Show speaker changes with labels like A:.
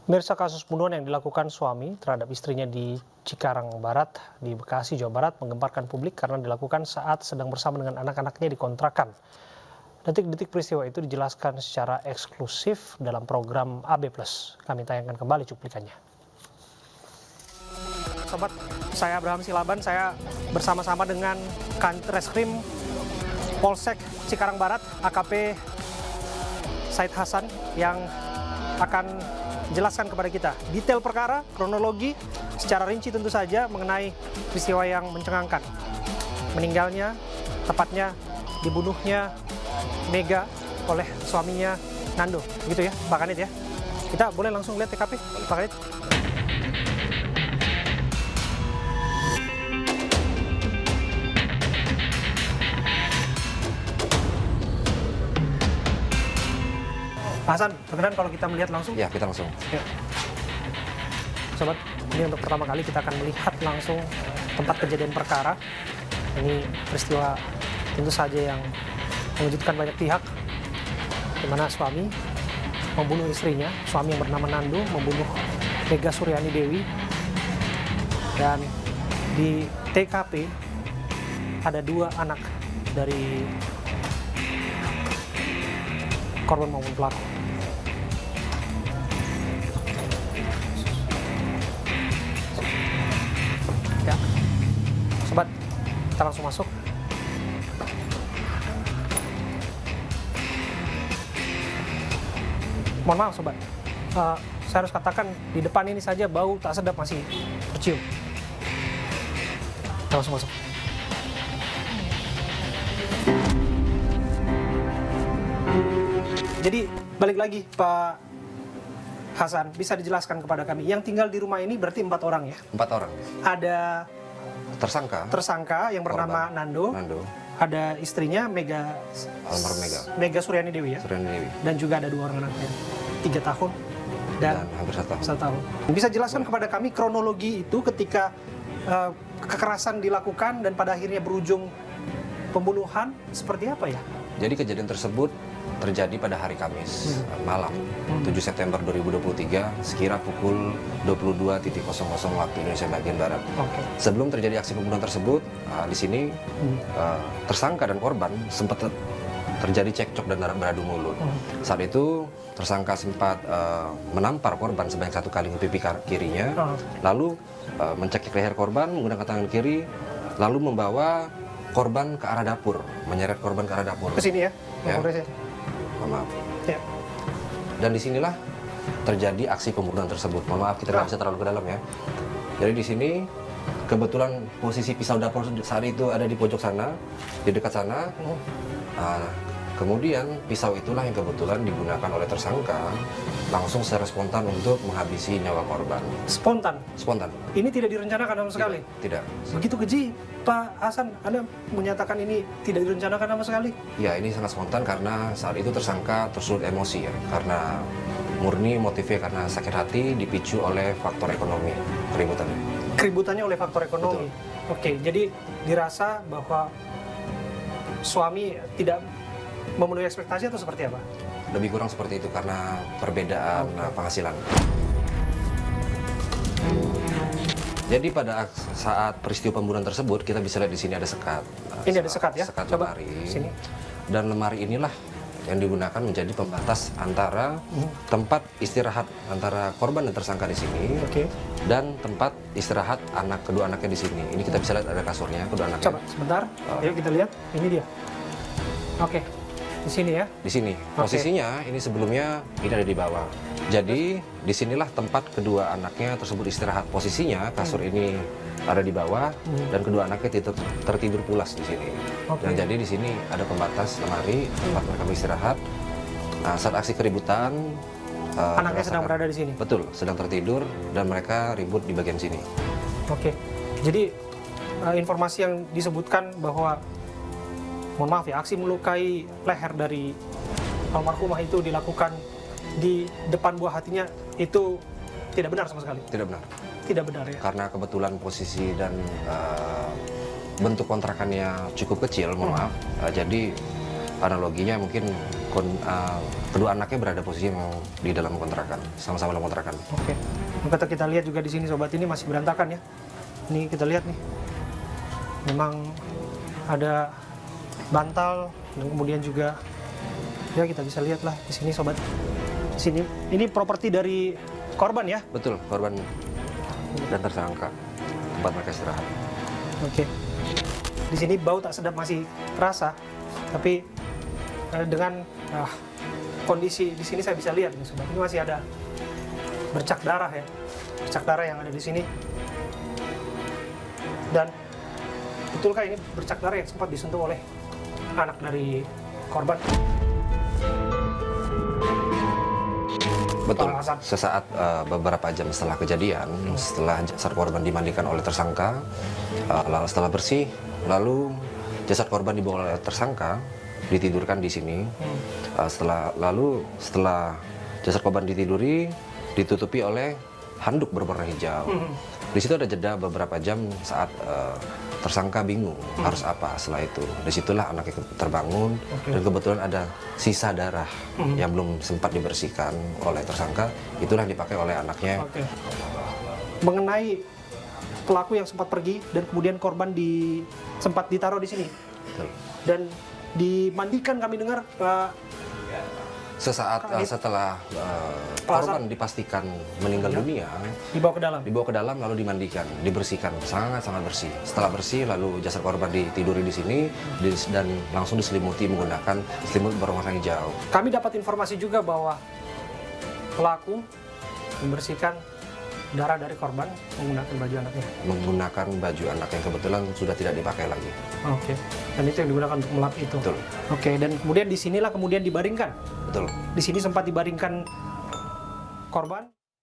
A: Mirsa, kasus pembunuhan yang dilakukan suami terhadap istrinya di Cikarang Barat, di Bekasi, Jawa Barat menggemparkan publik karena dilakukan saat sedang bersama dengan anak-anaknya di kontrakan. Detik-detik peristiwa itu dijelaskan secara eksklusif dalam program AB+. Kami tayangkan kembali cuplikannya. Sobat, saya Abraham Silaban, saya bersama-sama dengan Kantreskrim Polsek Cikarang Barat, AKP Said Hasan, yang akan jelaskan kepada kita detail perkara, kronologi, secara rinci tentu saja mengenai peristiwa yang mencengangkan. Meninggalnya, tepatnya dibunuhnya Mega oleh suaminya Nando, gitu ya Pak Kanit ya. Kita boleh langsung lihat TKP, Pak Kanit. Pak Hasan, berkenan kalau kita melihat langsung?
B: Ya, kita langsung.
A: Ya. Sobat, ini untuk pertama kali kita akan melihat langsung tempat kejadian perkara. Ini peristiwa tentu saja yang mengejutkan banyak pihak, di mana suami membunuh istrinya, suami yang bernama Nando membunuh Mega Suryani Dewi, dan di TKP ada 2 anak dari korban maupun pelaku. Ya, sobat, kita langsung masuk. Mohon maaf sobat, saya harus katakan di depan ini saja bau tak sedap masih tercium. Kita langsung masuk. Jadi balik lagi Pak Hasan, bisa dijelaskan kepada kami, yang tinggal di rumah ini berarti 4 orang ya?
B: 4 orang.
A: Ada tersangka yang bernama Nando. Ada istrinya Mega, Mega Suryani Dewi ya?
B: Suryani Dewi.
A: Dan juga ada 2 orang anaknya, 3 tahun dan
B: hampir 1 tahun.
A: 1 tahun. Bisa jelaskan kepada kami kronologi itu ketika kekerasan dilakukan dan pada akhirnya berujung pembunuhan seperti apa ya?
B: Jadi kejadian tersebut terjadi pada hari Kamis malam 7 September 2023 sekira pukul 22.00 waktu Indonesia bagian Barat.
A: Okay.
B: Sebelum terjadi aksi pembunuhan tersebut, di sini tersangka dan korban sempat terjadi cekcok dan beradu mulut. Saat itu tersangka sempat menampar korban sebanyak 1 kali ke pipi kirinya, lalu mencekik leher korban menggunakan tangan kiri, lalu membawa korban ke arah dapur, menyeret korban ke arah dapur.
A: Ke sini ya?
B: Ya. Maaf.
A: Ya.
B: Dan disinilah terjadi aksi pembunuhan tersebut. Mohon maaf, kita nggak bisa terlalu ke dalam ya. Jadi di sini kebetulan posisi pisau dapur saat itu ada di pojok sana, di dekat sana. Kemudian pisau itulah yang kebetulan digunakan oleh tersangka langsung secara spontan untuk menghabisi nyawa korban.
A: Spontan?
B: Spontan.
A: Ini tidak direncanakan sama sekali?
B: Tidak.
A: Begitu keji, Pak Hasan, Anda menyatakan ini tidak direncanakan sama sekali?
B: Ya, ini sangat spontan karena saat itu tersangka tersulut emosi ya. Karena murni motifnya karena sakit hati dipicu oleh faktor ekonomi keributannya.
A: Keributannya oleh faktor ekonomi?
B: Betul.
A: Oke, jadi dirasa bahwa suami tidak memenuhi ekspektasi atau seperti apa?
B: Lebih kurang seperti itu karena perbedaan penghasilan. Jadi pada saat peristiwa pembunuhan tersebut kita bisa lihat di sini ada sekat.
A: Ini ada sekat ya?
B: Sekat
A: Coba
B: lemari.
A: sini.
B: Dan lemari inilah yang digunakan menjadi pembatas antara tempat istirahat antara korban dan tersangka di sini, dan tempat istirahat kedua anaknya di sini. Ini kita bisa lihat ada kasurnya kedua anaknya.
A: Coba sebentar, ayo kita lihat. Ini dia. Oke. Di sini ya? Di
B: sini. Posisinya ini sebelumnya ini ada di bawah. Jadi disinilah tempat kedua anaknya tersebut istirahat. Posisinya kasur ini ada di bawah dan kedua anaknya tertidur pulas di sini. Dan jadi di sini ada pembatas lemari tempat mereka beristirahat. Nah, saat aksi keributan
A: anaknya sedang berada di sini.
B: Betul, sedang tertidur dan mereka ribut di bagian sini.
A: Oke. Jadi informasi yang disebutkan bahwa mohon maaf ya, aksi melukai leher dari almarhumah itu dilakukan di depan buah hatinya itu tidak benar sama sekali?
B: Tidak benar.
A: Tidak benar ya?
B: Karena kebetulan posisi dan bentuk kontrakannya cukup kecil, mohon maaf. Jadi analoginya mungkin kedua anaknya berada posisi memang di dalam kontrakan, sama-sama dalam kontrakan.
A: Oke. Kata kita lihat juga di sini sobat, ini masih berantakan ya. Ini kita lihat nih, memang ada bantal dan kemudian juga ya kita bisa lihat lah di sini sobat. Sini ini properti dari korban ya.
B: Betul, korban dan tersangka tempat mereka istirahat.
A: Oke. Di sini bau tak sedap masih terasa, tapi dengan kondisi di sini saya bisa lihat nih sobat, ini masih ada bercak darah ya, bercak darah yang ada di sini. Dan betulkah ini bercak darah yang sempat disentuh oleh anak dari korban?
B: Betul.
A: Pak Hasan.
B: Sesaat beberapa jam setelah kejadian, setelah jasad korban dimandikan oleh tersangka, lalu setelah bersih, lalu jasad korban dibawa oleh tersangka, ditidurkan di sini. Setelah jasad korban ditiduri, ditutupi oleh handuk berwarna hijau. Di situ ada jeda beberapa jam saat tersangka bingung harus apa setelah itu. Disitulah anaknya terbangun dan kebetulan ada sisa darah yang belum sempat dibersihkan oleh tersangka. Itulah yang dipakai oleh anaknya.
A: Oke. Mengenai pelaku yang sempat pergi dan kemudian korban sempat ditaruh di sini
B: Betul.
A: dan dimandikan, kami dengar
B: Sesaat setelah korban dipastikan meninggal dunia,
A: dibawa ke dalam.
B: dibawa ke dalam lalu dimandikan, dibersihkan, sangat bersih. Setelah bersih lalu jasad korban ditiduri di sini dan langsung diselimuti menggunakan selimut berwarna hijau.
A: Kami dapat informasi juga bahwa pelaku membersihkan darah dari korban menggunakan baju anaknya.
B: Menggunakan baju anak yang kebetulan sudah tidak dipakai lagi.
A: Oke. Dan itu yang digunakan untuk melap itu.
B: Betul.
A: Oke. Dan kemudian di sinilah kemudian dibaringkan.
B: Betul.
A: Di sini sempat dibaringkan korban.